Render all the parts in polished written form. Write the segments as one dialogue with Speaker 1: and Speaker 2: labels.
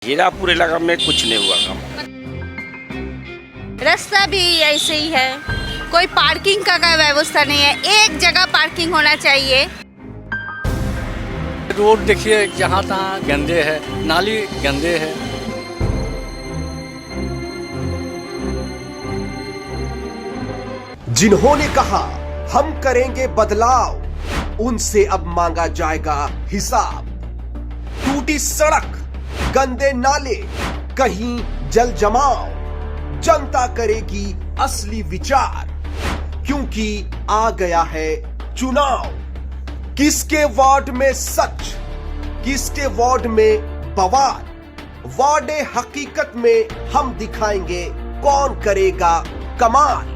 Speaker 1: हीरापुर इलाका में कुछ नहीं हुआ काम।
Speaker 2: रास्ता भी ऐसे ही है, कोई पार्किंग का व्यवस्था नहीं है, एक जगह पार्किंग होना चाहिए।
Speaker 3: रोड देखिए जहाँ तहाँ गंदे है, नाली गंदे है।
Speaker 4: जिन्होंने कहा हम करेंगे बदलाव, उनसे अब मांगा जाएगा हिसाब। टूटी सड़क, गंदे नाले, कहीं जल जमाव, जनता करेगी असली विचार, क्योंकि आ गया है चुनाव। किसके वार्ड में सच, किसके वार्ड में बवाल, वार्ड हकीकत में हम दिखाएंगे कौन करेगा कमाल।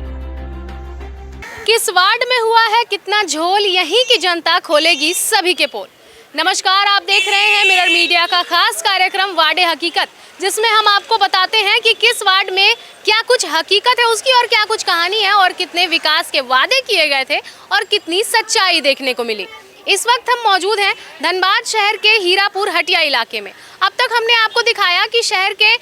Speaker 5: किस वार्ड में हुआ है कितना झोल, यहीं की जनता खोलेगी सभी के पोल। नमस्कार, आप देख रहे हैं मिरर मीडिया का खास कार्यक्रम वार्ड हकीकत, जिसमें हम आपको बताते हैं कि किस वार्ड में क्या कुछ हकीकत है उसकी और क्या कुछ कहानी है और कितने विकास के वादे किए गए थे और कितनी सच्चाई देखने को मिली। इस वक्त हम मौजूद हैं धनबाद शहर के हीरापुर हटिया इलाके में। अब तक हमने आपको दिखाया कि शहर के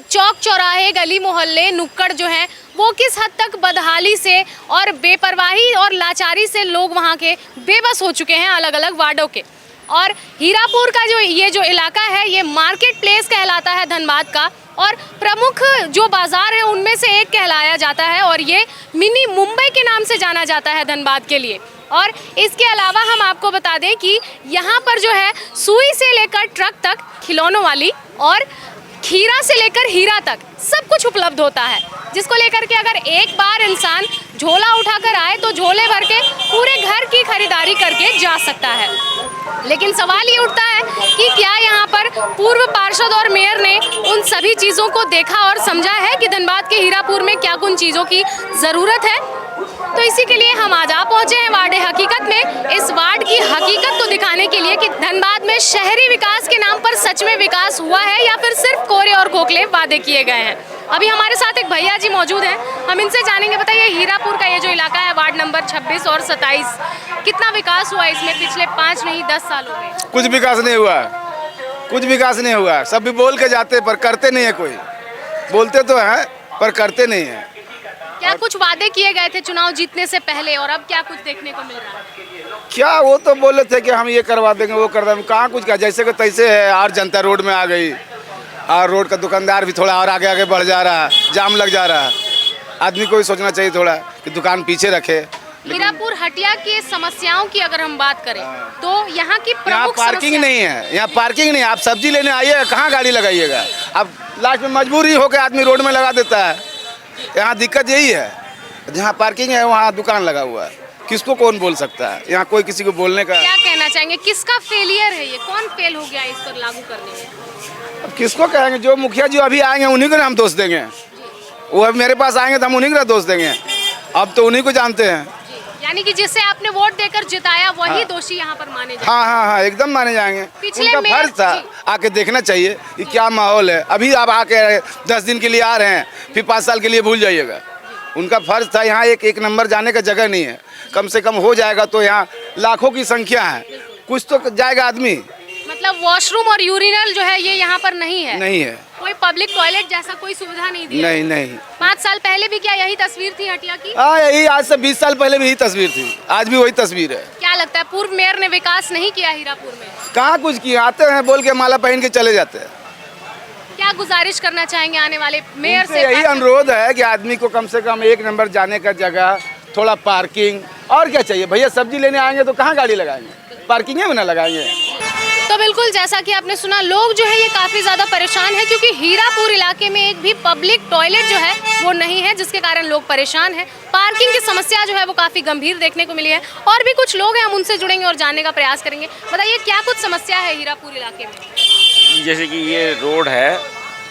Speaker 5: चौक चौराहे, गली मोहल्ले, नुक्कड़ जो हैं वो किस हद तक बदहाली से और बेपरवाही और लाचारी से लोग वहाँ के बेबस हो चुके हैं अलग अलग वार्डों के। और हीरापुर का ये जो इलाका है ये मार्केट प्लेस कहलाता है धनबाद का, और प्रमुख जो बाज़ार है उनमें से एक कहलाया जाता है, और ये मिनी मुंबई के नाम से जाना जाता है धनबाद के लिए। और इसके अलावा हम आपको बता दें कि यहाँ पर जो है सुई से लेकर ट्रक तक, खिलौनों वाली और खीरा से लेकर हीरा तक सब कुछ उपलब्ध होता है, जिसको लेकर के अगर एक बार इंसान झोला उठाकर आए तो झोले भर के पूरे घर की खरीदारी करके जा सकता है। लेकिन सवाल ये उठता है कि क्या यहाँ पर पूर्व पार्षद और मेयर ने उन सभी चीज़ों को देखा और समझा है कि धनबाद के हीरापुर में क्या कुछ चीज़ों की ज़रूरत है। तो इसी के लिए हम आज आ पहुँचे हैं वार्ड हकीकत में, इस वार्ड की हकीकत को दिखाने के लिए कि धनबाद में शहरी विकास के नाम पर सच में विकास हुआ है या फिर सिर्फ कोरे और खोखले वादे किए गए हैं। अभी हमारे साथ एक भैया जी मौजूद हैं, हम इनसे जानेंगे। बताइए, हीरापुर का ये जो इलाका है वार्ड नंबर 26 और 27, कितना विकास हुआ इसमें पिछले 5 नहीं 10 साल हो गए?
Speaker 6: कुछ विकास नहीं हुआ, कुछ विकास नहीं हुआ। सब भी बोल के जाते पर करते नहीं है, कोई बोलते तो हैं पर करते नहीं है।
Speaker 5: क्या कुछ वादे किए गए थे चुनाव जीतने से पहले और अब क्या कुछ देखने को मिल रहा है?
Speaker 6: क्या वो तो बोले थे कि हम ये करवा देंगे वो कर देंगे, कहाँ कुछ क्या, जैसे कि तैसे है। और जनता रोड में आ गई और रोड का दुकानदार भी थोड़ा और आगे आगे बढ़ जा रहा है, जाम लग जा रहा है। आदमी को भी सोचना चाहिए थोड़ा कि दुकान पीछे रखे।
Speaker 5: हीरापुर हटिया की समस्याओं की अगर हम बात करें तो यहाँ की
Speaker 6: यहाँ
Speaker 5: प्रमुख
Speaker 6: पार्किंग नहीं है, यहाँ पार्किंग नहीं। आप सब्जी लेने आइए, कहाँ गाड़ी लगाइएगा? अब लास्ट में मजबूरी होकर आदमी रोड में लगा देता है। यहाँ दिक्कत यही है, जहाँ पार्किंग है वहाँ दुकान लगा हुआ है। किसको कौन बोल सकता है? यहाँ कोई किसी को बोलने का।
Speaker 5: क्या कहना चाहेंगे, किसका फेलियर है ये, कौन फेल हो गया इस पर लागू करने में?
Speaker 6: अब किसको कहेंगे? जो मुखिया जी अभी आएंगे उन्हीं को हम दोष देंगे। वो अब मेरे पास आएंगे तो हम उन्हीं को दोष देंगे। अब तो उन्हीं को जानते हैं।
Speaker 5: यानी कि जिसे आपने वोट देकर जिताया वही दोषी यहाँ पर माने जाएंगे।
Speaker 6: हाँ, एकदम माने जाएंगे।
Speaker 5: पिछले
Speaker 6: उनका फर्ज था आके देखना चाहिए कि क्या माहौल है। अभी आप आके 10 दिन के लिए आ रहे हैं, फिर 5 साल के लिए भूल जाइएगा। उनका फर्ज था। यहाँ एक नंबर जाने का जगह नहीं है, कम से कम हो जाएगा तो यहाँ लाखों की संख्या है, कुछ तो जाएगा आदमी।
Speaker 5: मतलब वॉशरूम और यूरिनल जो है ये यहाँ पर नहीं है?
Speaker 6: नहीं है।
Speaker 5: कोई पब्लिक टॉयलेट जैसा कोई सुविधा नहीं दी?
Speaker 6: नहीं।
Speaker 5: 5 साल पहले भी क्या यही तस्वीर थी हटिया की?
Speaker 6: हाँ, यही आज से 20 साल पहले भी यही तस्वीर थी, आज भी वही तस्वीर है।
Speaker 5: क्या लगता है पूर्व मेयर ने विकास नहीं किया हीरापुर में?
Speaker 6: कहाँ कुछ किया, आते हैं बोल के माला पहन के चले जाते हैं।
Speaker 5: क्या गुजारिश करना चाहेंगे आने वाले मेयर से?
Speaker 6: यही अनुरोध है कि आदमी को कम से कम 1 नंबर जाने का जगह, थोड़ा पार्किंग, और क्या चाहिए भैया? सब्जी लेने आएंगे तो कहाँ गाड़ी लगाएंगे? पार्किंग में ना लगाएंगे।
Speaker 5: तो बिल्कुल जैसा कि आपने सुना, लोग जो है ये काफ़ी ज़्यादा परेशान है, क्योंकि हीरापुर इलाके में एक भी पब्लिक टॉयलेट जो है वो नहीं है, जिसके कारण लोग परेशान हैं। पार्किंग की समस्या जो है वो काफ़ी गंभीर देखने को मिली है। और भी कुछ लोग हैं, हम उनसे जुड़ेंगे और जानने का प्रयास करेंगे। बताइए, क्या कुछ समस्या है हीरापुर इलाके में?
Speaker 1: जैसे कि ये रोड है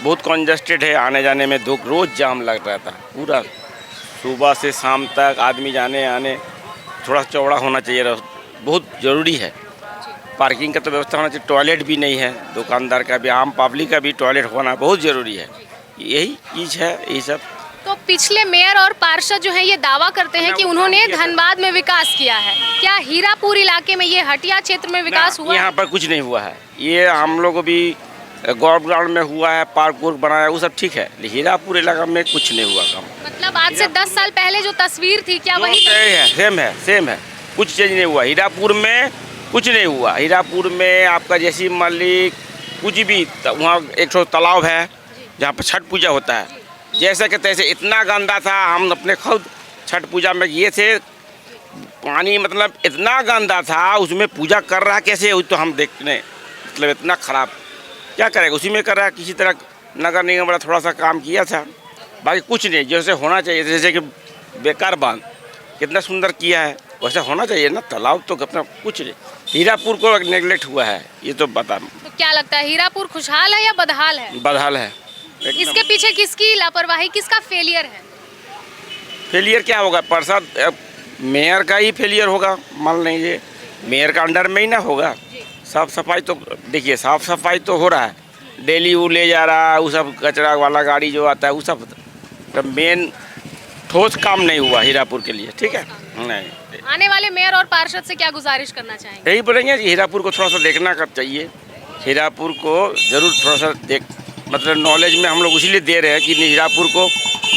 Speaker 1: बहुत कंजस्टेड है, आने जाने में रोज जाम लग रहा था। पूरा सुबह से शाम तक आदमी जाने आने, थोड़ा चौड़ा होना चाहिए, बहुत ज़रूरी है। पार्किंग का तो व्यवस्था होना चाहिए, टॉयलेट भी नहीं है, दुकानदार का भी, आम पब्लिक का भी टॉयलेट होना बहुत ज़रूरी है। यही चीज़ है, यही सब।
Speaker 5: तो पिछले मेयर और पार्षद जो है ये दावा करते हैं कि उन्होंने धनबाद में विकास किया है। क्या हीरापुर इलाके में, ये हटिया क्षेत्र में विकास हुआ?
Speaker 1: यहाँ पर कुछ नहीं हुआ है। ये हम लोग भी गॉड ग्राउंड में हुआ है, पार्क वुर्क बनाया, वो सब ठीक है, लेकिन हीरापुर इलाका में कुछ नहीं हुआ काम।
Speaker 5: मतलब आज से 10 साल पहले जो तस्वीर थी क्या वही
Speaker 1: है? सेम है, कुछ चेंज नहीं हुआ। हीरापुर में कुछ नहीं हुआ। हीरापुर में आपका जैसी मान ली कुछ भी, वहाँ एक ठो तालाब है जहाँ पर छठ पूजा होता है, जैसे कि तैसे इतना गंदा था। हम अपने खुद छठ पूजा में गए थे, पानी मतलब इतना गंदा था, उसमें पूजा कर रहा कैसे हो तो हम देखने, मतलब इतना ख़राब, क्या करेगा, उसी में कर रहा है। किसी तरह नगर निगम वाला थोड़ा सा काम किया था, बाकी कुछ नहीं। जैसे होना चाहिए, जैसे कि बेकार बांध कितना सुंदर किया है, वैसा होना चाहिए ना। तालाब तो अपना कुछ नहीं, हीरापुर को नेगलेक्ट हुआ है, ये तो बता।
Speaker 5: तो क्या लगता है हीरापुर खुशहाल है या बदहाल है?
Speaker 1: बदहाल है।
Speaker 5: इसके पीछे किसकी लापरवाही, किसका फेलियर है?
Speaker 1: फेलियर क्या होगा? प्रसाद मेयर का ही फेलियर होगा, मान लीजिए मेयर का अंडर में ही ना होगा। साफ सफाई तो देखिए, साफ सफाई तो हो रहा है, डेली वो ले जा रहा है, वो सब कचरा वाला गाड़ी जो आता है वो सब, तो मेन ठोस काम नहीं हुआ हीरापुर के लिए, ठीक है। नहीं,
Speaker 5: आने वाले मेयर और पार्षद से क्या गुजारिश करना चाहेंगे?
Speaker 1: यही बोलेंगे कि हीरापुर को थोड़ा सा देखना कर चाहिए। हीरापुर को ज़रूर थोड़ा सा मतलब नॉलेज में हम लोग इसीलिए दे रहे हैं कि हीरापुर को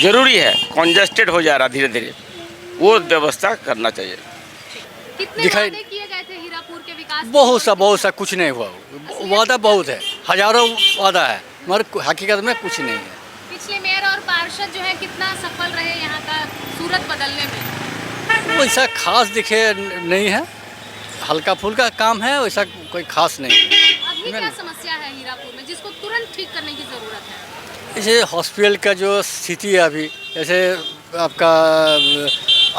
Speaker 1: ज़रूरी है, कॉन्जेस्टेड हो जा रहा धीरे धीरे, वो व्यवस्था करना चाहिए।
Speaker 5: कितने
Speaker 3: दिखाई-
Speaker 5: वादे किए गए थे हीरापुर के विकास के?
Speaker 3: बहुत सा कुछ नहीं हुआ। वादा बहुत है, हजारों वादा है, मगर हकीकत में कुछ नहीं है।
Speaker 5: पिछले मेयर और पार्षद जो है कितना सफल रहे यहाँ का सूरत बदलने में?
Speaker 3: वैसा खास दिखे नहीं है, हल्का फुल्का काम है, वैसा कोई खास नहीं है।
Speaker 5: अभी क्या समस्या है हीरापुर में जिसको तुरंत ठीक करने की जरूरत है?
Speaker 3: जैसे हॉस्पिटल का जो स्थिति है अभी, जैसे आपका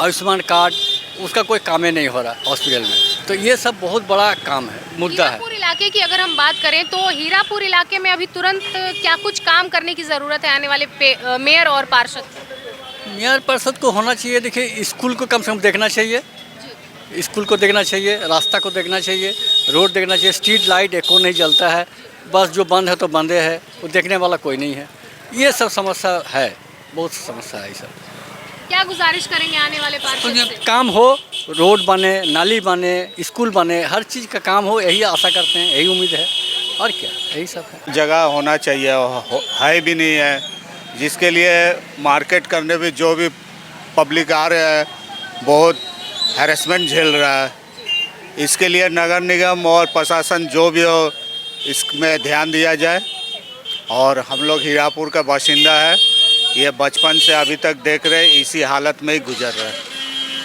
Speaker 3: आयुष्मान कार्ड, उसका कोई काम ही नहीं हो रहा हॉस्पिटल में, तो ये सब बहुत बड़ा काम है, मुद्दा है।
Speaker 5: हीरापुर इलाके की अगर हम बात करें तो हीरापुर इलाके में अभी तुरंत क्या कुछ काम करने की ज़रूरत है आने वाले मेयर और पार्षद को?
Speaker 3: मेयर पार्षद को होना चाहिए, देखिए स्कूल को कम से कम देखना चाहिए, स्कूल को देखना चाहिए, रास्ता को देखना चाहिए, रोड देखना चाहिए। स्ट्रीट लाइट एक को नहीं जलता है, बस जो बंद है तो बंदे है, वो देखने वाला कोई नहीं है। ये सब समस्या है, बहुत समस्या है। ये सब
Speaker 5: क्या गुजारिश करेंगे आने वाले पार्षद से?
Speaker 3: काम हो, रोड बने, नाली बने, स्कूल बने, हर चीज़ का काम हो, यही आशा करते हैं, यही उम्मीद है, और क्या, यही सब है।
Speaker 7: जगह होना चाहिए, है भी नहीं है, जिसके लिए मार्केट करने में जो भी पब्लिक आ रहा है बहुत हैरेसमेंट झेल रहा है। इसके लिए नगर निगम और प्रशासन जो भी हो, इसमें ध्यान दिया जाए। और हम लोग हीरापुर का बाशिंदा है, ये बचपन से अभी तक देख रहे, इसी हालत में ही गुजर रहे हैं।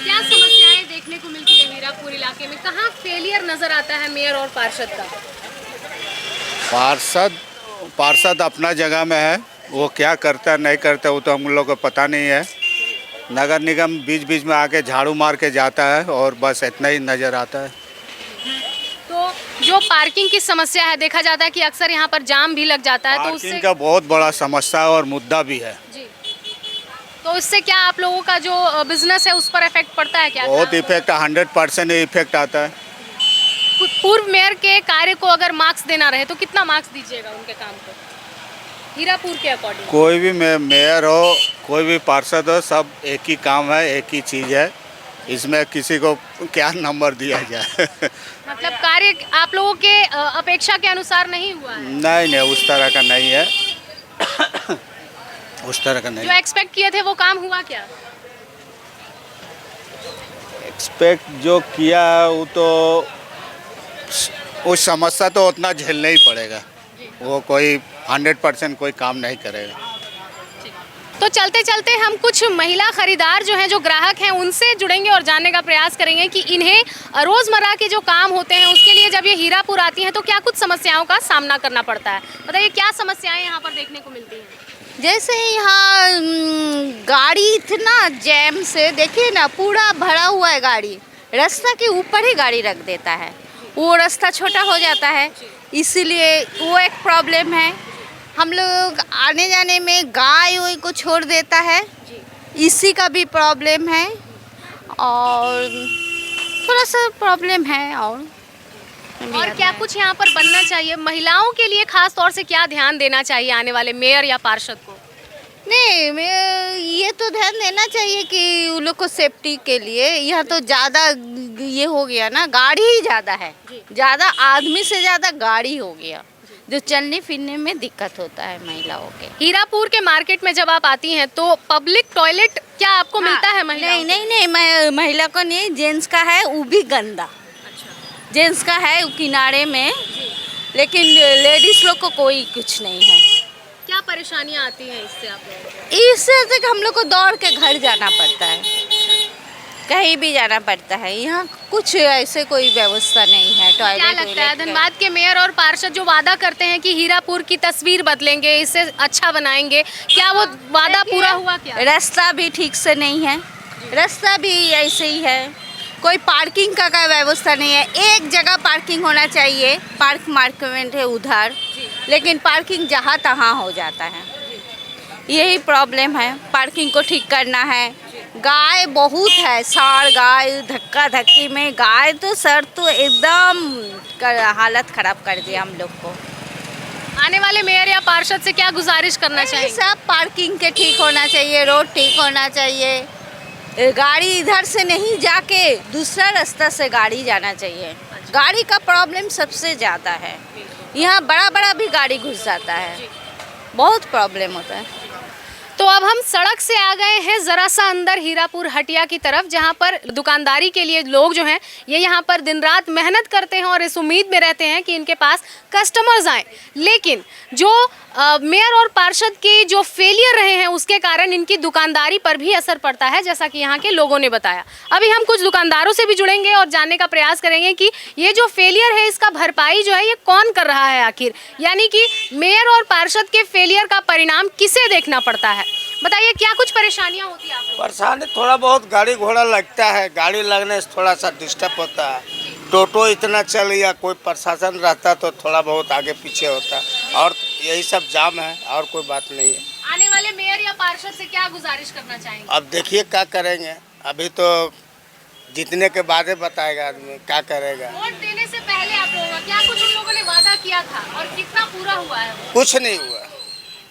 Speaker 5: क्या समस्याएं देखने को मिलती है हीरापुर इलाके में? कहाँ फेलियर नजर आता है मेयर और पार्षद का?
Speaker 7: पार्षद अपना जगह में है, वो क्या करता है नहीं करता वो तो हम लोग को पता नहीं है। नगर निगम बीच बीच में आके झाड़ू मार के जाता है और बस इतना ही नज़र आता है।
Speaker 5: तो जो पार्किंग की समस्या है, देखा जाता है कि अक्सर यहाँ पर जाम भी लग जाता है, तो उससे
Speaker 7: पार्किंग का बहुत बड़ा समस्या और मुद्दा भी है।
Speaker 5: जी, तो इससे क्या आप लोगों का जो बिजनेस है उस पर इफेक्ट पड़ता है क्या?
Speaker 7: बहुत इफेक्ट, 100% इफेक्ट आता है।
Speaker 5: पूर्व मेयर के कार्य को अगर मार्क्स देना रहे तो कितना मार्क्स दीजिएगा उनके काम को हीरापुर के अकॉर्डिंग?
Speaker 7: कोई भी मेयर हो, कोई भी पार्षद हो, सब एक ही काम है, एक ही चीज़ है, इसमें किसी को क्या नंबर दिया जाए।
Speaker 5: मतलब कार्य आप लोगों के अपेक्षा के अनुसार नहीं हुआ है?
Speaker 7: नहीं, उस तरह का नहीं है। उस तरह का नहीं।
Speaker 5: जो एक्सपेक्ट किए थे वो काम हुआ क्या?
Speaker 7: एक्सपेक्ट जो किया वो तो उस समस्या तो उतना झेलना ही पड़ेगा, वो कोई 100% कोई काम नहीं करेगा।
Speaker 5: तो चलते चलते हम कुछ महिला खरीदार जो हैं, जो ग्राहक हैं, उनसे जुड़ेंगे और जानने का प्रयास करेंगे कि इन्हें रोज़मर्रा के जो काम होते हैं उसके लिए जब ये हीरापुर आती हैं तो क्या कुछ समस्याओं का सामना करना पड़ता है। बताइए क्या समस्याएं यहाँ पर देखने को मिलती हैं?
Speaker 2: जैसे यहाँ गाड़ी इतना जैम से देखिए ना, पूरा भरा हुआ है गाड़ी, रास्ता के ऊपर ही गाड़ी रख देता है, वो रास्ता छोटा हो जाता है, इसीलिए वो एक प्रॉब्लम है। हम लोग आने जाने में गाय वाय को छोड़ देता है, इसी का भी प्रॉब्लम है, और थोड़ा सा प्रॉब्लम है। और
Speaker 5: क्या कुछ यहाँ पर बनना चाहिए महिलाओं के लिए, खास तौर से क्या ध्यान देना चाहिए आने वाले मेयर या पार्षद को?
Speaker 2: नहीं, मैं ये तो ध्यान देना चाहिए कि उन लोग को सेफ्टी के लिए। यहाँ तो ज़्यादा ये हो गया ना, गाड़ी ही ज़्यादा है, ज़्यादा आदमी से ज़्यादा गाड़ी हो गया, जो चलने फिरने में दिक्कत होता है महिलाओं के।
Speaker 5: हीरापुर के मार्केट में जब आप आती हैं तो पब्लिक टॉयलेट क्या आपको मिलता है महिलाओं
Speaker 2: नहीं नहीं नहीं, मैं महिला को नहीं, जेंट्स का है, वो भी गंदा। जेंट्स का है वो किनारे में, लेकिन लेडीज लोग को कोई कुछ नहीं है।
Speaker 5: क्या परेशानियां आती हैं इससे आप लोगों को?
Speaker 2: इससे तक हम लोग को दौड़ के घर जाना पड़ता है, कहीं भी जाना पड़ता है। यहाँ कुछ ऐसे कोई व्यवस्था नहीं है
Speaker 5: क्या
Speaker 2: टॉयलेट
Speaker 5: लगता है धनबाद के मेयर और पार्षद जो वादा करते हैं कि हीरापुर की तस्वीर बदलेंगे, इसे अच्छा बनाएंगे, क्या वो वादा पूरा हुआ क्या?
Speaker 2: रास्ता भी ठीक से नहीं है, रास्ता भी ऐसे ही है, कोई पार्किंग का व्यवस्था नहीं है। एक जगह पार्किंग होना चाहिए, पार्क मार्केट है उधर, लेकिन पार्किंग जहाँ तहाँ हो जाता है। यही प्रॉब्लम है, पार्किंग को ठीक करना है। गाय बहुत है, सार गाय, धक्का धक्की में गाय तो सर तो एकदम हालत खराब कर दिया हम लोग को।
Speaker 5: आने वाले मेयर या पार्षद से क्या गुजारिश करना चाहिए?
Speaker 2: सब पार्किंग के ठीक होना चाहिए, रोड ठीक होना चाहिए, गाड़ी इधर से नहीं जाके दूसरा रास्ता से गाड़ी जाना चाहिए। गाड़ी का प्रॉब्लम सबसे ज़्यादा है, यहाँ बड़ा बड़ा भी गाड़ी घुस जाता है, बहुत प्रॉब्लम होता है।
Speaker 5: तो अब हम सड़क से आ गए हैं ज़रा सा अंदर हीरापुर हटिया की तरफ, जहां पर दुकानदारी के लिए लोग जो हैं ये यहां पर दिन रात मेहनत करते हैं और इस उम्मीद में रहते हैं कि इनके पास कस्टमर्स आएँ। लेकिन जो मेयर और पार्षद के जो फेलियर रहे हैं उसके कारण इनकी दुकानदारी पर भी असर पड़ता है, जैसा कि यहाँ के लोगों ने बताया। अभी हम कुछ दुकानदारों से भी जुड़ेंगे और जानने का प्रयास करेंगे कि ये जो फेलियर है इसका भरपाई जो है ये कौन कर रहा है आखिर, यानी कि मेयर और पार्षद के फेलियर का परिणाम किसे देखना पड़ता है। बताइए क्या कुछ परेशानियाँ होती है आपको?
Speaker 8: परेशानी थोड़ा बहुत गाड़ी घोड़ा लगता है, गाड़ी लगने से थोड़ा सा डिस्टर्ब होता है। टोटो इतना चल गया, कोई प्रशासन रहता तो थोड़ा बहुत आगे पीछे होता, और यही सब जाम है और कोई बात नहीं है।
Speaker 5: आने वाले मेयर या पार्षद से क्या गुजारिश करना चाहेंगे?
Speaker 8: अब देखिए क्या करेंगे, अभी तो जीतने के बाद ही बताएगा आदमी क्या करेगा।
Speaker 5: वोट देने से पहले आप लोगों का क्या कुछ उन लोगों ने वादा किया था और कितना पूरा हुआ है?
Speaker 8: कुछ नहीं हुआ,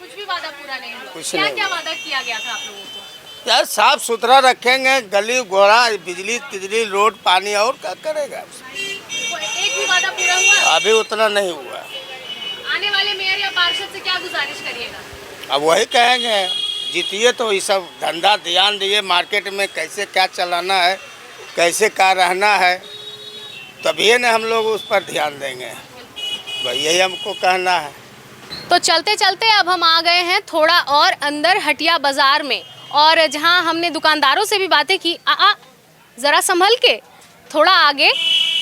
Speaker 5: कुछ भी वादा पूरा नहीं हुआ।
Speaker 8: कुछ
Speaker 5: क्या
Speaker 8: नहीं
Speaker 5: क्या
Speaker 8: हुआ।
Speaker 5: वादा किया गया था आप लोगों को?
Speaker 8: यार साफ सुथरा रखेंगे, गली घोड़ा, बिजली तिजली, रोड, पानी, और क्या करेगा।
Speaker 5: एक भी वादा पूरा हुआ?
Speaker 8: अभी उतना नहीं हुआ।
Speaker 5: आने वाले मेयर या पार्षद से क्या गुजारिश करिएगा?
Speaker 8: अब वही कहेंगे जीतिए तो ये सब धंधा ध्यान दिए, मार्केट में कैसे क्या चलाना है, कैसे क्या रहना है, तभी न हम लोग उस पर ध्यान देंगे। भाई यही हमको कहना है।
Speaker 5: तो चलते चलते अब हम आ गए हैं थोड़ा और अंदर हटिया बाजार में, और जहां हमने दुकानदारों से भी बातें की। ज़रा संभल के, थोड़ा आगे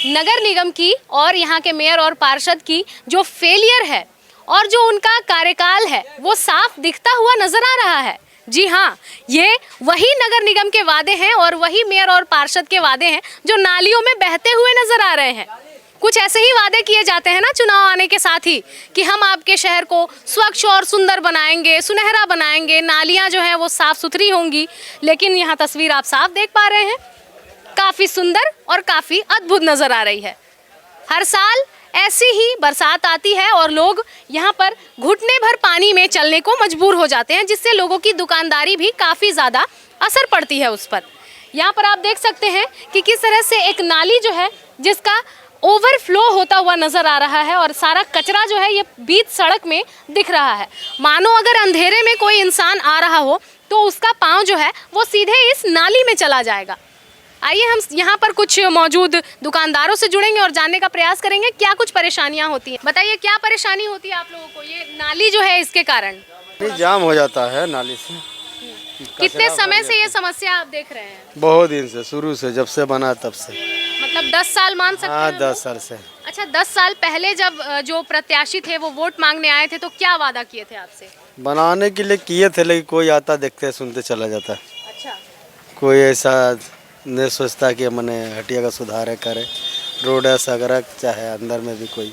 Speaker 5: नगर निगम की और यहाँ के मेयर और पार्षद की जो फेलियर है और जो उनका कार्यकाल है वो साफ दिखता हुआ नजर आ रहा है। जी हाँ, ये वही नगर निगम के वादे हैं और वही मेयर और पार्षद के वादे हैं जो नालियों में बहते हुए नजर आ रहे हैं। कुछ ऐसे ही वादे किए जाते हैं ना चुनाव आने के साथ ही, कि हम आपके शहर को स्वच्छ और सुंदर बनाएंगे, सुनहरा बनाएंगे, नालियाँ जो हैं वो साफ़ सुथरी होंगी। लेकिन यहाँ तस्वीर आप साफ देख पा रहे हैं, काफ़ी सुंदर और काफ़ी अद्भुत नज़र आ रही है। हर साल ऐसी ही बरसात आती है और लोग यहाँ पर घुटने भर पानी में चलने को मजबूर हो जाते हैं, जिससे लोगों की दुकानदारी भी काफ़ी ज़्यादा असर पड़ती है उस पर। यहाँ पर आप देख सकते हैं कि किस तरह से एक नाली जो है जिसका ओवरफ्लो होता हुआ नज़र आ रहा है और सारा कचरा जो है ये बीच सड़क में दिख रहा है। मानो अगर अंधेरे में कोई इंसान आ रहा हो तो उसका पाँव जो है वो सीधे इस नाली में चला जाएगा। आइए हम यहाँ पर कुछ मौजूद दुकानदारों से जुड़ेंगे और जानने का प्रयास करेंगे क्या कुछ परेशानियाँ होती हैं। बताइए क्या परेशानी होती है आप लोगों को ये नाली जो है इसके कारण?
Speaker 9: जाम हो जाता है नाली से।
Speaker 5: कितने समय से ये समस्या आप देख रहे हैं?
Speaker 9: बहुत दिन से, शुरू से, जब से बना तब से।
Speaker 5: मतलब 10 साल मान सकते हैं?
Speaker 9: हाँ, 10 साल से।
Speaker 5: अच्छा, 10 साल पहले जब जो प्रत्याशी थे वो वोट मांगने आए थे तो क्या वादा किए थे आपसे?
Speaker 9: बनाने के लिए किए थे, लेकिन कोई आता देखते सुनते चला जाता।
Speaker 5: अच्छा,
Speaker 9: कोई ऐसा नहीं सोचता कि मैंने हटिया का सुधार है, करे, रोड है, सड़क, चाहे अंदर में भी कोई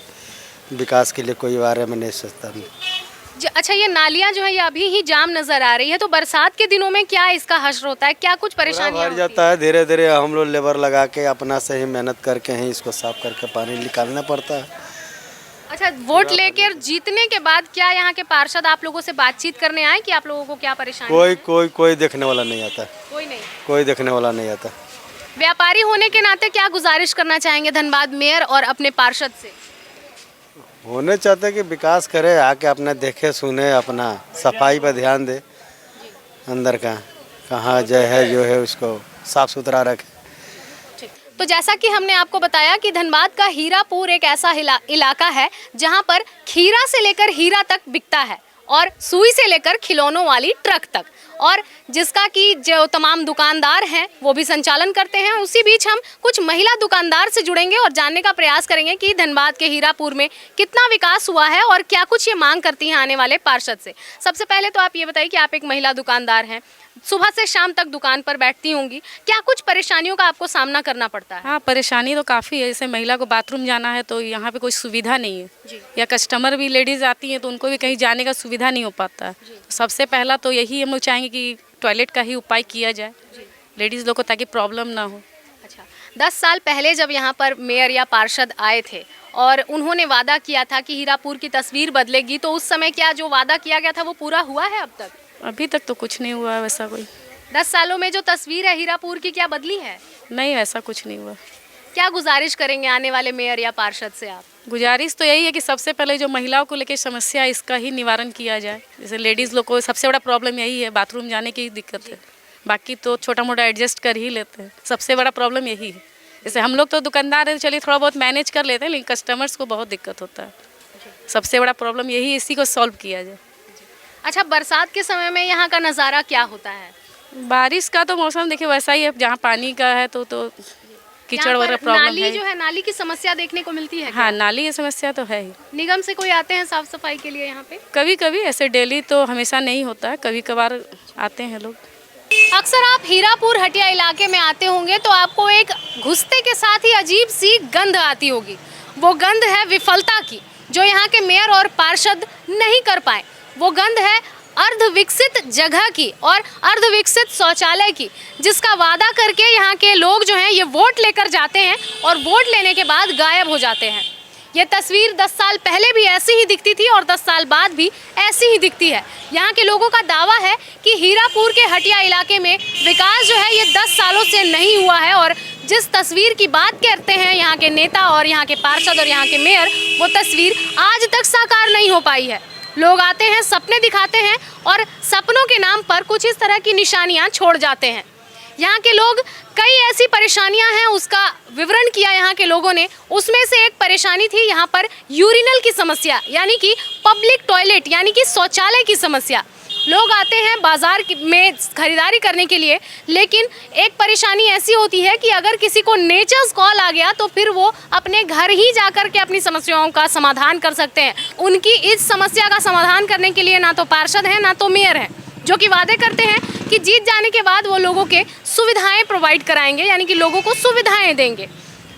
Speaker 9: विकास के लिए कोई बारे में नहीं सोचता।
Speaker 5: अच्छा, ये नालियाँ जो है ये अभी ही जाम नजर आ रही है, तो बरसात के दिनों में क्या इसका हश्र होता है, क्या कुछ परेशानियाँ
Speaker 9: भर जाता है। धीरे धीरे हम लोग लेबर लगा के अपना से ही मेहनत करके ही इसको साफ करके पानी निकालना पड़ता है।
Speaker 5: अच्छा, वोट लेकर जीतने के बाद क्या यहाँ के पार्षद आप लोगों से बातचीत करने आए कि आप लोगों को क्या परेशानी?
Speaker 9: कोई देखने वाला नहीं आता।
Speaker 5: कोई नहीं,
Speaker 9: कोई देखने वाला नहीं आता।
Speaker 5: व्यापारी होने के नाते क्या गुजारिश करना चाहेंगे धनबाद मेयर और अपने पार्षद से?
Speaker 9: होने चाहते कि विकास करे, आके अपना देखे सुने, अपना सफाई पर ध्यान दे, अंदर का कहाँ जो है उसको साफ सुथरा रखे।
Speaker 5: तो जैसा कि हमने आपको बताया कि धनबाद का हीरापुर एक ऐसा इलाका है जहां पर खीरा से लेकर हीरा तक बिकता है और सुई से लेकर खिलौनों वाली ट्रक तक, और जिसका कि जो तमाम दुकानदार हैं वो भी संचालन करते हैं। उसी बीच हम कुछ महिला दुकानदार से जुड़ेंगे और जानने का प्रयास करेंगे कि धनबाद के हीरापुर में कितना विकास हुआ है और क्या कुछ ये मांग करती हैं आने वाले पार्षद से। सबसे पहले तो आप ये बताइए कि आप एक महिला दुकानदार हैं, सुबह से शाम तक दुकान पर बैठती होंगी, क्या कुछ परेशानियों का आपको सामना करना पड़ता है?
Speaker 10: हाँ, परेशानी तो काफ़ी है। जैसे महिला को बाथरूम जाना है तो यहाँ पे कोई सुविधा नहीं है, या कस्टमर भी लेडीज़ आती हैं तो उनको भी कहीं जाने का सुविधा नहीं हो पाता है। तो सबसे पहला तो यही हम लोग चाहेंगे कि टॉयलेट का ही उपाय किया जाए लेडीज़ लोग को, ताकि प्रॉब्लम ना हो।
Speaker 5: अच्छा, 10 साल पहले जब यहाँ पर मेयर या पार्षद आए थे और उन्होंने वादा किया था कि हीरापुर की तस्वीर बदलेगी, तो उस समय क्या जो वादा किया गया था वो पूरा हुआ है अब तक?
Speaker 10: अभी तक तो कुछ नहीं हुआ वैसा कोई।
Speaker 5: 10 सालों में जो तस्वीर है हीरापुर की, क्या बदली है?
Speaker 10: नहीं, ऐसा कुछ नहीं हुआ।
Speaker 5: क्या गुजारिश करेंगे आने वाले मेयर या पार्षद से आप?
Speaker 10: गुजारिश तो यही है कि सबसे पहले जो महिलाओं को लेकर समस्या है इसका ही निवारण किया जाए। जैसे लेडीज़ लोग को सबसे बड़ा प्रॉब्लम यही है, बाथरूम जाने की दिक्कत है, बाकी तो छोटा मोटा एडजस्ट कर ही लेते हैं। सबसे बड़ा प्रॉब्लम यही है। जैसे हम लोग तो दुकानदार हैं, चलिए थोड़ा बहुत मैनेज कर लेते हैं, लेकिन कस्टमर्स को बहुत दिक्कत होता है। सबसे बड़ा प्रॉब्लम यही है, इसी को सॉल्व किया जाए।
Speaker 5: अच्छा, बरसात के समय में यहाँ का नज़ारा क्या होता है?
Speaker 10: बारिश का तो मौसम देखिए वैसा ही है, जहाँ पानी का है तो कीचड़ वगैरह प्रॉब्लम है।
Speaker 5: नाली जो है, नाली की समस्या देखने को मिलती है?
Speaker 10: हाँ, नाली की समस्या तो है ही।
Speaker 5: निगम से कोई आते हैं साफ सफाई के लिए यहाँ पे?
Speaker 10: कभी कभी, ऐसे डेली तो हमेशा नहीं होता है, कभी कभार आते हैं लोग।
Speaker 5: अक्सर आप हीरापुर हटिया इलाके में आते होंगे तो आपको एक घुसते के साथ ही अजीब सी गंध आती होगी। वो गंध है विफलता की, जो यहाँ के मेयर और पार्षद नहीं कर पाए। वो गंध है अर्ध विकसित जगह की और अर्ध विकसित शौचालय की, जिसका वादा करके यहाँ के लोग जो हैं ये वोट लेकर जाते हैं और वोट लेने के बाद गायब हो जाते हैं। ये तस्वीर 10 साल पहले भी ऐसी ही दिखती थी और 10 साल बाद भी ऐसी ही दिखती है। यहाँ के लोगों का दावा है कि हीरापुर के हटिया इलाके में विकास जो है ये 10 सालों से नहीं हुआ है, और जिस तस्वीर की बात करते हैं यहाँ के नेता और यहाँ के पार्षद और यहाँ के मेयर, वो तस्वीर आज तक साकार नहीं हो पाई है। लोग आते हैं, सपने दिखाते हैं और सपनों के नाम पर कुछ इस तरह की निशानियां छोड़ जाते हैं। यहाँ के लोग कई ऐसी परेशानियां हैं, उसका विवरण किया यहाँ के लोगों ने। उसमें से एक परेशानी थी यहाँ पर यूरिनल की समस्या, यानी कि पब्लिक टॉयलेट, यानी कि शौचालय की समस्या। लोग आते हैं बाज़ार में खरीदारी करने के लिए, लेकिन एक परेशानी ऐसी होती है कि अगर किसी को नेचर्स कॉल आ गया तो फिर वो अपने घर ही जाकर के अपनी समस्याओं का समाधान कर सकते हैं। उनकी इस समस्या का समाधान करने के लिए ना तो पार्षद हैं ना तो मेयर हैं, जो कि वादे करते हैं कि जीत जाने के बाद वो लोगों के सुविधाएं प्रोवाइड कराएंगे, यानी कि लोगों को सुविधाएं देंगे।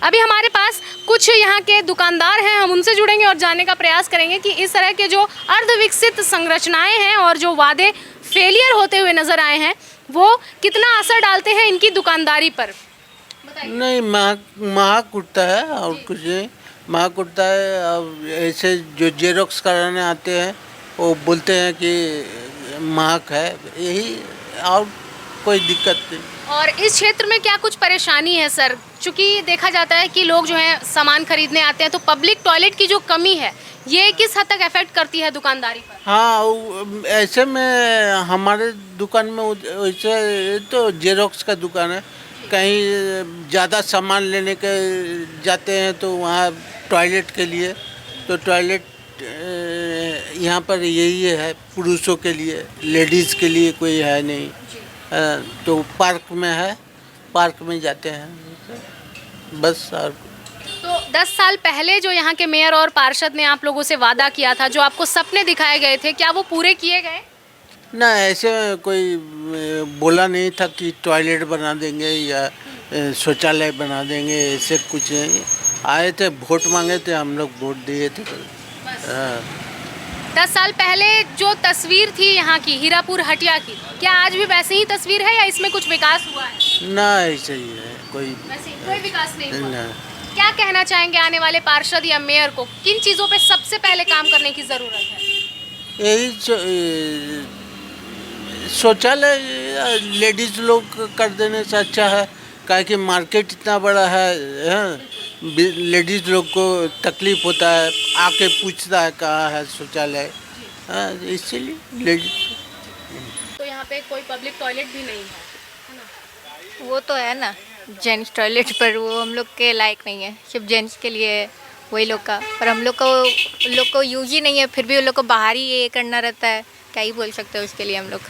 Speaker 5: अभी हमारे पास कुछ यहाँ के दुकानदार हैं, हम उनसे जुड़ेंगे और जानने का प्रयास करेंगे कि इस तरह के जो अर्धविकसित संरचनाएं हैं और जो वादे फेलियर होते हुए नज़र आए हैं वो कितना असर डालते हैं इनकी दुकानदारी पर।
Speaker 11: नहीं, महक उठता है और कुछ नहीं, महक उठता है। अब ऐसे जो जेरोक्स कराने आते हैं वो बोलते हैं कि महक है, यही, और कोई दिक्कत नहीं।
Speaker 5: और इस क्षेत्र में क्या कुछ परेशानी है सर? चूँकि देखा जाता है कि लोग जो है सामान खरीदने आते हैं, तो पब्लिक टॉयलेट की जो कमी है ये किस हद तक अफेक्ट करती है दुकानदारी पर?
Speaker 11: हाँ, ऐसे में हमारे दुकान में वैसे तो जेरोक्स का दुकान है, कहीं ज़्यादा सामान लेने के जाते हैं तो वहाँ टॉयलेट के लिए, तो टॉयलेट यहाँ पर यही है पुरुषों के लिए, लेडीज़ के लिए कोई है नहीं। तो पार्क में है, पार्क में जाते हैं बस। और
Speaker 5: तो 10 साल पहले जो यहाँ के मेयर और पार्षद ने आप लोगों से वादा किया था, जो आपको सपने दिखाए गए थे, क्या वो पूरे किए गए?
Speaker 11: ना, ऐसे कोई बोला नहीं था कि टॉयलेट बना देंगे या शौचालय बना देंगे, ऐसे कुछ नहीं। आए थे, वोट मांगे थे, हम लोग वोट दिए थे।
Speaker 5: 10 साल पहले जो तस्वीर थी यहाँ की हीरापुर हटिया की, क्या आज भी वैसे ही तस्वीर है या इसमें कुछ विकास हुआ है?
Speaker 11: ना, ऐसे ही है,
Speaker 5: कोई विकास नहीं हुआ।
Speaker 11: ना।
Speaker 5: क्या कहना चाहेंगे आने वाले पार्षद या मेयर को, किन चीज़ों पे सबसे पहले काम करने की ज़रूरत है?
Speaker 11: यही शौचालय लेडीज़ लोग कर देने से अच्छा है, काहे कि मार्केट इतना बड़ा है, लेडीज़ लोग को तकलीफ होता है, आके पूछता है कहाँ है शौचालय। हाँ, इसीलिए लेडीज।
Speaker 5: तो यहाँ पे कोई पब्लिक टॉयलेट भी नहीं है।
Speaker 2: वो तो है ना, जेंट्स टॉयलेट, पर वो हम लोग के लायक नहीं है, सिर्फ जेंट्स के लिए है वही लोग का। पर हम लोग को यूज ही नहीं है, फिर भी उन लोग को बाहर ही ये करना रहता है, क्या ही बोल सकते हैं उसके लिए हम लोग।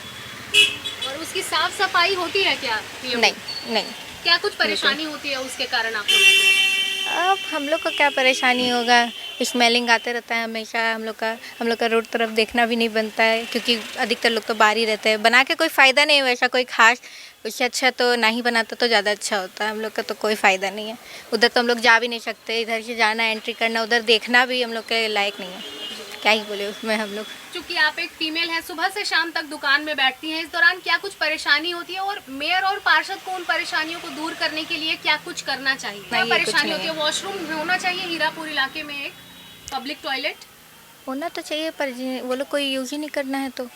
Speaker 5: और उसकी साफ सफाई होती है क्या?
Speaker 2: नहीं नहीं।
Speaker 5: क्या कुछ परेशानी होती है उसके कारण आप लोगों को?
Speaker 2: अब हम लोग को क्या परेशानी होगा, स्मेलिंग आते रहता है हमेशा। हम लोग का रोड तरफ देखना भी नहीं बनता है, क्योंकि अधिकतर लोग तो बाहर ही रहते हैं। बना के कोई फ़ायदा नहीं है वैसा कोई खास, उससे अच्छा तो ना ही बनाता तो ज़्यादा अच्छा होता है। हम लोग का तो कोई फ़ायदा नहीं है, उधर तो हम लोग जा भी नहीं सकते, इधर से जाना एंट्री करना उधर देखना भी हम लोग के लायक नहीं है, क्या ही बोले उसमें हम लोग।
Speaker 5: चूँकि आप एक फीमेल हैं, सुबह से शाम तक दुकान में बैठती हैं, इस दौरान क्या कुछ परेशानी होती है और मेयर और पार्षद को उन परेशानियों को दूर करने के लिए क्या कुछ करना चाहिए? क्या
Speaker 2: नहीं, कुछ
Speaker 5: परेशानी
Speaker 2: नहीं
Speaker 5: होती है? वॉशरूम होना चाहिए हीरापुर इलाके में, एक पब्लिक टॉयलेट
Speaker 2: होना तो चाहिए, पर वो लोग कोई यूज़ ही नहीं करना है तो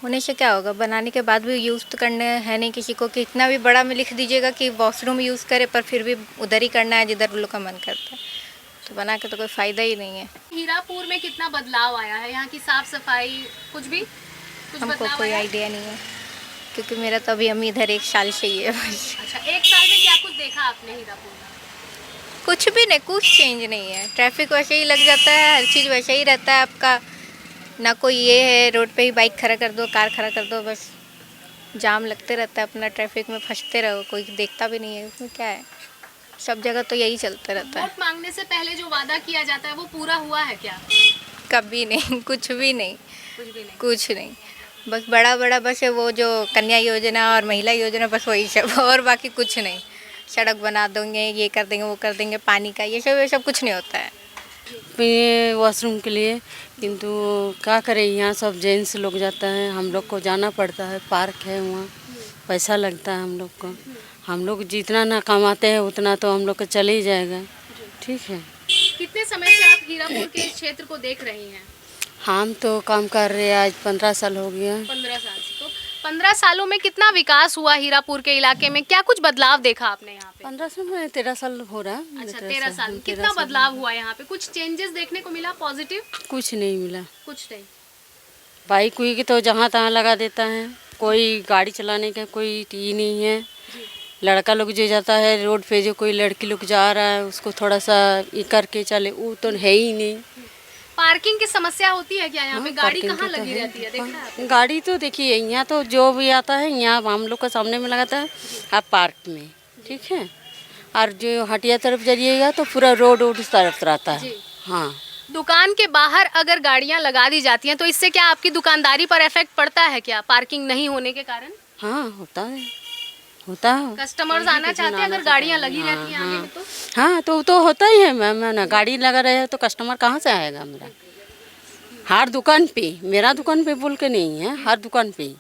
Speaker 2: होने से क्या होगा। बनाने के बाद भी यूज़ तो करना है नहीं किसी को, कि इतना भी बड़ा में लिख दीजिएगा कि वॉशरूम यूज़ करे, पर फिर भी उधर ही करना है जिधर लोग का मन करता है, तो बना के तो कोई फ़ायदा ही नहीं है।
Speaker 5: हीरापुर में कितना बदलाव आया है? यहाँ की साफ सफाई कुछ
Speaker 2: हमको
Speaker 5: बदलाव
Speaker 2: कोई
Speaker 5: आया है?
Speaker 2: आइडिया नहीं है, क्योंकि मेरा तो अभी हम इधर 1 साल से ही है बस।
Speaker 5: अच्छा, 1 साल में क्या कुछ देखा आपने हीरापुर में?
Speaker 2: कुछ भी नहीं, कुछ चेंज नहीं है। ट्रैफिक वैसे ही लग जाता है, हर चीज़ वैसे ही रहता है आपका, ना कोई ये है रोड पे ही बाइक खड़ा कर दो, कार खड़ा कर दो, बस जाम लगते रहता है, अपना ट्रैफिक में फंसते रहो, कोई देखता भी नहीं है उसमें क्या है। सब जगह तो यही चलता रहता है।
Speaker 5: वोट मांगने से पहले जो वादा किया जाता है वो पूरा हुआ है क्या?
Speaker 2: कभी नहीं, कुछ भी नहीं,
Speaker 5: कुछ भी नहीं।
Speaker 2: कुछ नहीं। बस बड़ा बड़ा बस है वो जो कन्या योजना और महिला योजना, बस वही सब, और बाकी कुछ नहीं। सड़क बना देंगे, ये कर देंगे, वो कर देंगे, पानी का ये सब कुछ नहीं होता है।
Speaker 10: वॉशरूम के लिए, किंतु क्या करें, यहाँ सब जेंट्स लोग जाता है, हम लोग को जाना पड़ता है। पार्क है वहाँ, पैसा लगता है हम लोग को। हम लोग जितना ना कमाते हैं उतना तो हम लोग को चले ही जाएगा। ठीक है।
Speaker 5: कितने समय से आप हीरापुर के इस क्षेत्र को देख रही हैं?
Speaker 10: हम तो काम कर रहे हैं, आज 15 साल हो गया।
Speaker 5: 15 साल से। तो 15 सालों में कितना विकास हुआ हीरापुर के इलाके में? क्या कुछ बदलाव देखा आपने यहाँ पे?
Speaker 10: 15 साल में 13 साल हो रहा है।
Speaker 5: अच्छा, 13 साल। कितना बदलाव हुआ यहाँ पे? कुछ चेंजेस देखने को मिला पॉजिटिव?
Speaker 10: कुछ नहीं मिला।
Speaker 5: कुछ नहीं।
Speaker 10: बाइक की तो जहाँ तहाँ लगा देता है, कोई गाड़ी चलाने का कोई ये नहीं है। लड़का लोग जो जाता है रोड पे, जो कोई लड़की लोग जा रहा है उसको थोड़ा सा ये करके चले, वो तो है ही नहीं।
Speaker 5: पार्किंग की समस्या होती है क्या यहाँ पे? गाड़ी
Speaker 10: पार्किंग
Speaker 5: कहाँ
Speaker 10: तो
Speaker 5: लगी
Speaker 10: है।
Speaker 5: रहती है? देखा है आपने?
Speaker 10: गाड़ी तो देखिए यहाँ तो जो भी आता है यहाँ हम लोग का सामने में लगाता है, आप पार्क में। ठीक है। और जो हटिया तरफ जाइएगा तो पूरा रोड उस तरफ रहता है। हाँ।
Speaker 5: दुकान के बाहर अगर गाड़ियाँ लगा दी जाती हैं तो इससे क्या आपकी दुकानदारी पर इफेक्ट पड़ता है क्या, पार्किंग नहीं होने के कारण?
Speaker 10: हाँ, होता है, होता है।
Speaker 5: कस्टमर्स आना चाहते हैं अगर गाड़ियाँ लगी रहती हैं आगे में तो?
Speaker 10: हाँ, तो होता ही है मैम ना। गाड़ी लगा रहे हैं तो कस्टमर कहाँ से आएगा मेरा? हर दुकान पे, मेरा दुकान पे बोल के नहीं है, हर दुकान पे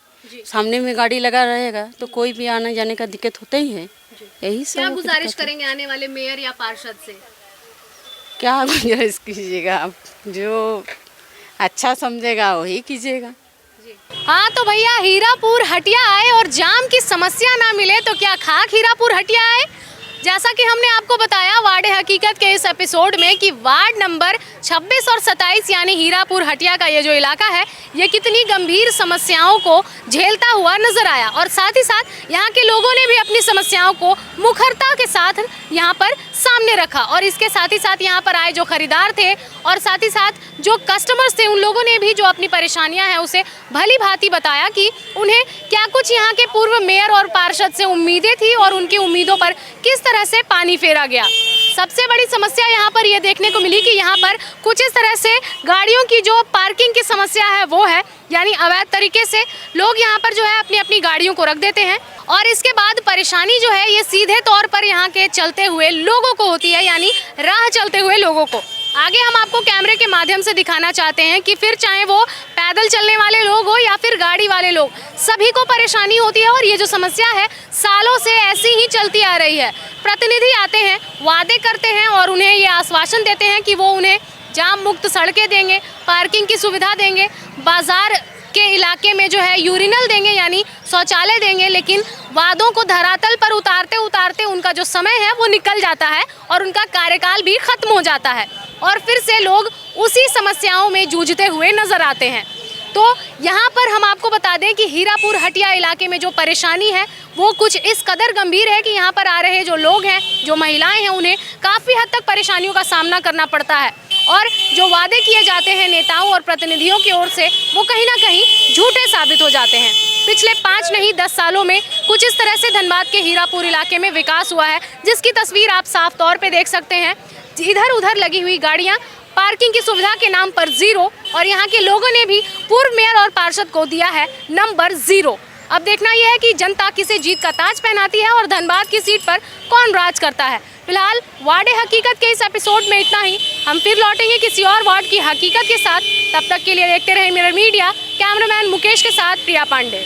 Speaker 10: सामने में गाड़ी लगा रहेगा तो कोई भी आने जाने का दिक्कत होता ही है। यही सब
Speaker 5: क्या गुजारिश करेंगे आने वाले मेयर या पार्षद से?
Speaker 10: क्या गुजारिश कीजिएगा आप, जो अच्छा समझेगा वही कीजिएगा।
Speaker 5: हाँ तो भैया, हीरापुर हटिया आए और जाम की समस्या ना मिले तो क्या खाक हीरापुर हटिया आए? जैसा कि हमने आपको बताया वाड़े हकीकत के इस एपिसोड में कि वार्ड नंबर 26 और 27 यानी हीरापुर हटिया का ये जो इलाका है ये कितनी गंभीर समस्याओं को झेलता हुआ नजर आया, और साथ ही साथ यहाँ के लोगों ने भी अपनी समस्याओं को मुखरता के साथ यहाँ पर सामने रखा, और इसके साथ ही साथ यहाँ पर आए जो खरीदार थे और साथ ही साथ जो कस्टमर्स थे उन लोगों ने भी जो अपनी परेशानियां हैं उसे भली भांति बताया कि उन्हें क्या कुछ यहाँ के पूर्व मेयर और पार्षद से उम्मीदें थी और उनकी उम्मीदों पर किस तरह से पानी फेरा गया। सबसे बड़ी समस्या यहाँ पर ये देखने को मिली कि यहाँ पर कुछ इस तरह से गाड़ियों की जो पार्किंग की समस्या है वो है, यानी अवैध तरीके से लोग यहाँ पर जो है अपनी अपनी गाड़ियों को रख देते हैं, और इसके बाद परेशानी जो है ये सीधे तौर पर यहाँ के चलते हुए लोगों को होती है, यानी राह चलते हुए लोगों को। आगे हम आपको कैमरे के माध्यम से दिखाना चाहते हैं कि फिर चाहे वो पैदल चलने वाले लोग हो या फिर गाड़ी वाले लोग, सभी को परेशानी होती है, और ये जो समस्या है सालों से ऐसी ही चलती आ रही है। प्रतिनिधि आते हैं, वादे करते हैं और उन्हें ये आश्वासन देते हैं कि वो उन्हें जाम मुक्त सड़कें देंगे, पार्किंग की सुविधा देंगे, बाजार के इलाके में जो है यूरिनल देंगे यानी शौचालय देंगे, लेकिन वादों को धरातल पर उतारते उतारते उनका जो समय है वो निकल जाता है और उनका कार्यकाल भी खत्म हो जाता है और फिर से लोग उसी समस्याओं में जूझते हुए नजर आते हैं। तो यहाँ पर हम आपको बता दें कि हीरापुर हटिया इलाके में जो परेशानी है वो कुछ इस कदर गंभीर है कि यहाँ पर आ रहे जो लोग हैं, जो महिलाएं हैं, उन्हें काफ़ी हद तक परेशानियों का सामना करना पड़ता है और जो वादे किए जाते हैं नेताओं और प्रतिनिधियों की ओर से वो कहीं ना कहीं झूठे साबित हो जाते हैं। पिछले 5 नहीं 10 सालों में कुछ इस तरह से धनबाद के हीरापुर इलाके में विकास हुआ है, जिसकी तस्वीर आप साफ तौर पर देख सकते हैं। इधर उधर लगी हुई गाड़ियाँ, पार्किंग की सुविधा के नाम पर 0 और यहाँ के लोगों ने भी पूर्व मेयर और पार्षद को दिया है नंबर 0। अब देखना यह है कि जनता किसे जीत का ताज पहनाती है और धनबाद की सीट पर कौन राज करता है। फिलहाल वार्ड हकीकत के इस एपिसोड में इतना ही। हम फिर लौटेंगे किसी और वार्ड की हकीकत के साथ। तब तक के लिए देखते रहे मिरर मीडिया। कैमरामैन मुकेश के साथ प्रिया पांडे।